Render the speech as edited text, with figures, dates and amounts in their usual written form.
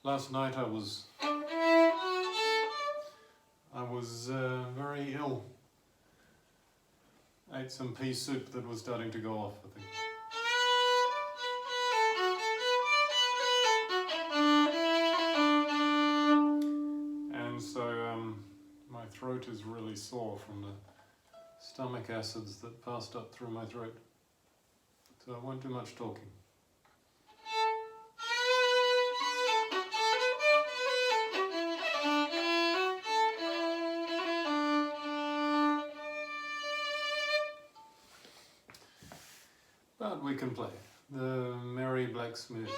Last night I was very ill. Ate some pea soup that was starting to go off, I think. And so my throat is really sore from the stomach acids that passed up through my throat. So I won't do much talking. But we can play the Merry Blacksmith.